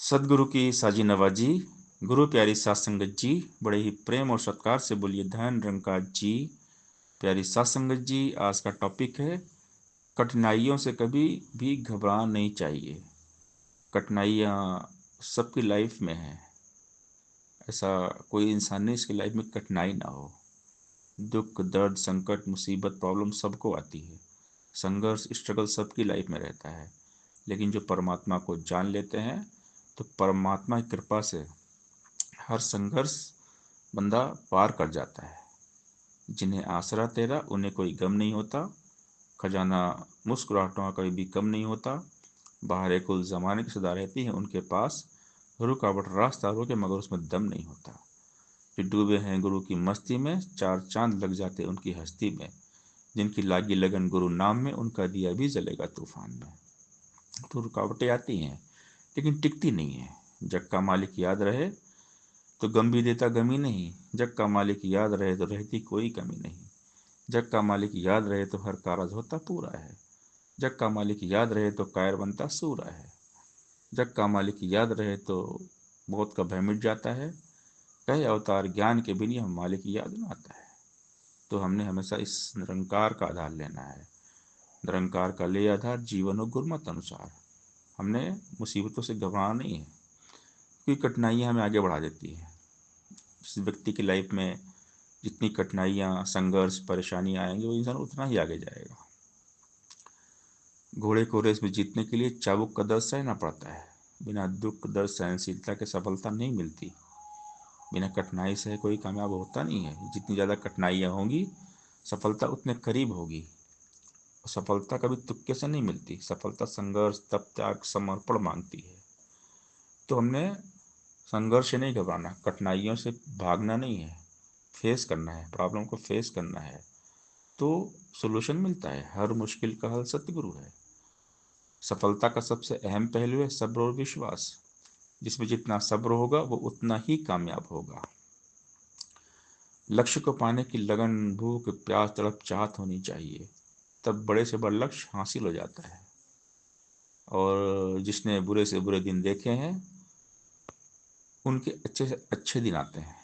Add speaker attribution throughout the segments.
Speaker 1: सदगुरु की साजी नवाजी, गुरु प्यारी सात संगत जी, बड़े ही प्रेम और सत्कार से बोलिए धन निरंकार जी। प्यारी सात संगत जी, आज का टॉपिक है कठिनाइयों से कभी भी घबराना नहीं चाहिए। कठिनाइयाँ सबकी लाइफ में है, ऐसा कोई इंसान नहीं इसकी लाइफ में कठिनाई ना हो। दुख, दर्द, संकट, मुसीबत, प्रॉब्लम सबको आती है। संघर्ष, स्ट्रगल सबकी लाइफ में रहता है। लेकिन जो परमात्मा को जान लेते हैं तो परमात्मा की कृपा से हर संघर्ष बंदा पार कर जाता है। जिन्हें आसरा तेरा उन्हें कोई गम नहीं होता। खजाना मुस्कुराहटों का कभी भी कम नहीं होता। बाहर कुल जमाने की सदा रहती है उनके पास। रुकावट रास्ता रोके मगर उसमें दम नहीं होता। जो डूबे हैं गुरु की मस्ती में, चार चांद लग जाते उनकी हस्ती में। जिनकी लागी लगन गुरु नाम में, उनका दिया भी जलेगा तूफान में। तो रुकावटें आती हैं लेकिन टिकती नहीं है। जग का मालिक याद रहे तो गम भी देता गमी नहीं। जग का मालिक याद रहे तो रहती कोई कमी नहीं। जग का मालिक याद रहे तो हर कारज होता पूरा है। जग का मालिक याद रहे तो कायर बनता सूरा है। जग का मालिक याद रहे तो मौत का भय मिट जाता है। कहे अवतार ज्ञान के बिना हम मालिक याद न आता है। तो हमने हमेशा इस निरंकार का आधार लेना है। निरंकार का ले आधार जीवन और गुरमत अनुसार। हमने मुसीबतों से घबराना नहीं है, क्योंकि कठिनाइयाँ हमें आगे बढ़ा देती है। जिस व्यक्ति की लाइफ में जितनी कठिनाइयाँ, संघर्ष, परेशानियाँ आएंगी, वो इंसान उतना ही आगे जाएगा। घोड़े को रेस में जीतने के लिए चाबुक का दर्द सहना पड़ता है। बिना दुख, दर्द, सहनशीलता के सफलता नहीं मिलती। बिना कठिनाई से कोई कामयाब होता नहीं है। जितनी ज़्यादा कठिनाइयाँ होंगी, सफलता उतने करीब होगी। और सफलता कभी तुक्के से नहीं मिलती। सफलता संघर्ष, तप, त्याग, समर्पण मांगती है। तो हमने संघर्ष से नहीं घबराना, कठिनाइयों से भागना नहीं है, फेस करना है, प्रॉब्लम को फेस करना है। तो सोल्यूशन मिलता है। हर मुश्किल का हल सतगुरु है। सफलता का सबसे अहम पहलू है सब्र और विश्वास। जिसमें जितना सब्र होगा वो उतना ही कामयाब होगा। लक्ष्य को पाने की लगन, भूख, प्यास, तड़प, चाहत होनी चाहिए। तब बड़े से बड़ा लक्ष्य हासिल हो जाता है। और जिसने बुरे से बुरे दिन देखे हैं, उनके अच्छे से अच्छे दिन आते हैं।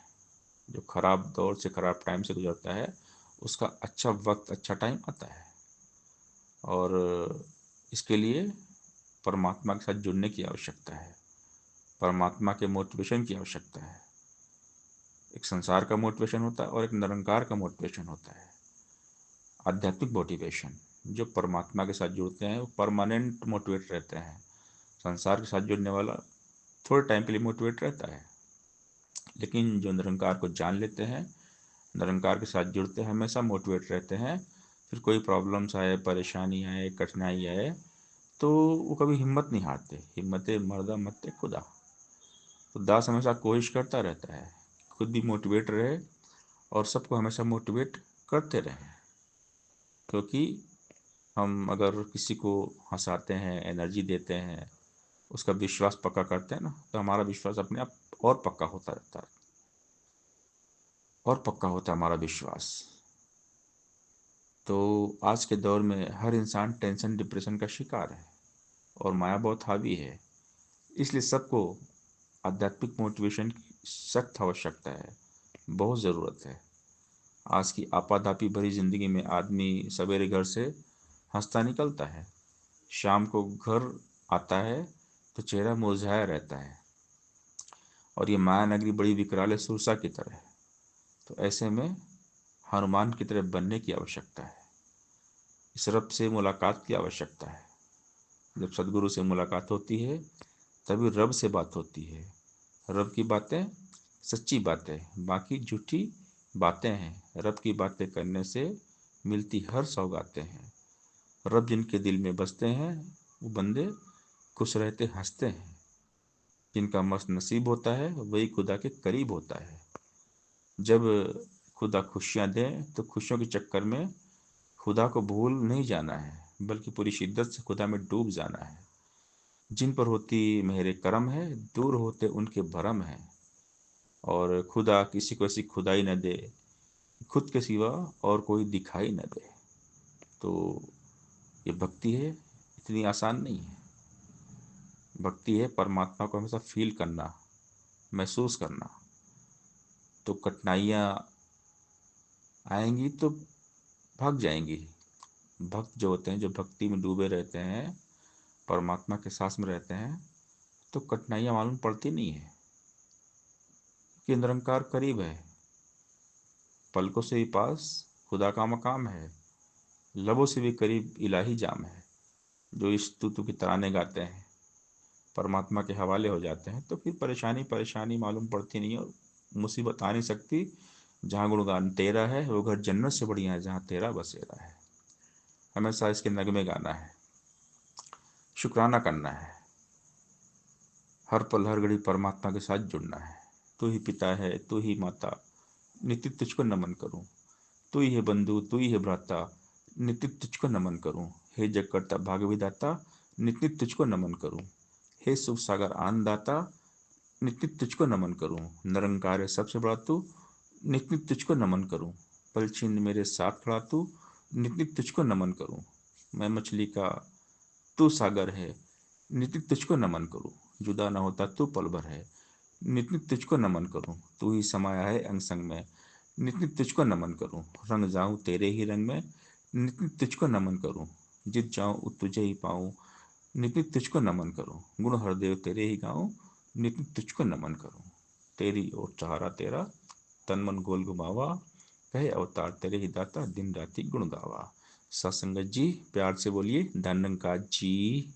Speaker 1: जो खराब दौर से, खराब टाइम से गुजरता है, उसका अच्छा वक्त, अच्छा टाइम आता है। और इसके लिए परमात्मा के साथ जुड़ने की आवश्यकता है। परमात्मा के मोटिवेशन की आवश्यकता है। एक संसार का मोटिवेशन होता है और एक निरंकार का मोटिवेशन होता है। आध्यात्मिक मोटिवेशन, जो परमात्मा के साथ जुड़ते हैं वो परमानेंट मोटिवेट रहते हैं। संसार के साथ जुड़ने वाला थोड़े टाइम के लिए मोटिवेट रहता है। लेकिन जो निरंकार को जान लेते हैं, निरंकार के साथ जुड़ते हैं, हमेशा मोटिवेट रहते हैं। फिर कोई प्रॉब्लम्स आए, परेशानी आए, कठिनाई आए, तो वो कभी हिम्मत नहीं हारते। हिम्मत मर्दा मत खुदा। तो दास हमेशा कोशिश करता रहता है, खुद भी मोटिवेट रहे और सबको हमेशा मोटिवेट करते रहें। क्योंकि हम अगर किसी को हंसाते हैं, एनर्जी देते हैं, उसका विश्वास पक्का करते हैं ना, तो हमारा विश्वास अपने आप और पक्का होता रहता है। और पक्का होता है हमारा विश्वास। तो आज के दौर में हर इंसान टेंशन, डिप्रेशन का शिकार है और माया बहुत हावी है। इसलिए सबको आध्यात्मिक मोटिवेशन की सख्त आवश्यकता है, बहुत ज़रूरत है। आज की आपाधापी भरी जिंदगी में आदमी सवेरे घर से हंसता निकलता है, शाम को घर आता है तो चेहरा मुरझाया रहता है। और ये माया नगरी बड़ी विकराल है, सुरसा की तरह। तो ऐसे में हनुमान की तरह बनने की आवश्यकता है। इस रब से मुलाकात की आवश्यकता है। जब सदगुरु से मुलाकात होती है तभी रब से बात होती है। रब की बातें सच्ची बातें, बाकी झूठी बातें हैं। रब की बातें करने से मिलती हर सौगातें हैं। रब जिनके दिल में बसते हैं वो बंदे खुश रहते, हंसते हैं। जिनका मस्त नसीब होता है वही खुदा के करीब होता है। जब खुदा खुशियाँ दें तो खुशियों के चक्कर में खुदा को भूल नहीं जाना है, बल्कि पूरी शिद्दत से खुदा में डूब जाना है। जिन पर होती मेरे करम है, दूर होते उनके भरम है। और खुदा किसी को ऐसी खुदाई न दे, खुद के सिवा और कोई दिखाई न दे। तो ये भक्ति है, इतनी आसान नहीं है। भक्ति है परमात्मा को हमेशा फील करना, महसूस करना। तो कठिनाइयाँ आएंगी तो भाग जाएंगी। भक्त जो होते हैं, जो भक्ति में डूबे रहते हैं, परमात्मा के साथ में रहते हैं, तो कठिनाइयाँ मालूम पड़ती नहीं है कि निरंकार करीब है, पलकों से भी पास खुदा का मकाम है, लबों से भी करीब इलाही जाम है। जो स्तुति की तराने गाते हैं, परमात्मा के हवाले हो जाते हैं, तो फिर परेशानी परेशानी मालूम पड़ती नहीं, और मुसीबत आ नहीं सकती। जहाँ गुणगान तेरा है वो घर जन्नत से बढ़िया है, जहाँ तेरा बसेरा है। हमेशा इसके नगमे गाना है, शुक्राना करना है, हर पल हर घड़ी परमात्मा के साथ जुड़ना है। तू ही पिता है, तू ही माता, नित्य तुझको नमन करूं। तू ही है बंधु, तू ही है भ्राता, नित्य तुझको नमन करूं। हे जगकर्ता भाग्य विधाता, नित्य तुझको नमन करूं। हे शुभ सागर आनंददाता, नित्य तुझको नमन करूं। निरंकार है सबसे बड़ा तू, नित्य तुझको नमन करूं। पल छिन्न मेरे साथ खड़ा तू, नित्य तुझको नमन करूं। मैं मछली का, तू सागर है, नित्य तुझको नमन करूं। जुदा न होता तू पल भर है, नित्य तुझको नमन करूं। तू ही समाया है अंग संग में, नित्य तुझको नमन करूं। रंग जाऊं तेरे ही रंग में, नित्य तुझको नमन करूं। जित जाऊं तुझे ही पाऊं, नित्य तुझको नमन करूं। गुण हरदेव तेरे ही गाऊं, नित्य तुझको नमन करूं। तेरी ओर सहारा तेरा, तन मन गोल घुमावा, कहे अवतार तेरे ही दाता, दिन राति गुण गावा। सत्संगत जी, प्यार से बोलिए धन निरंकार जी।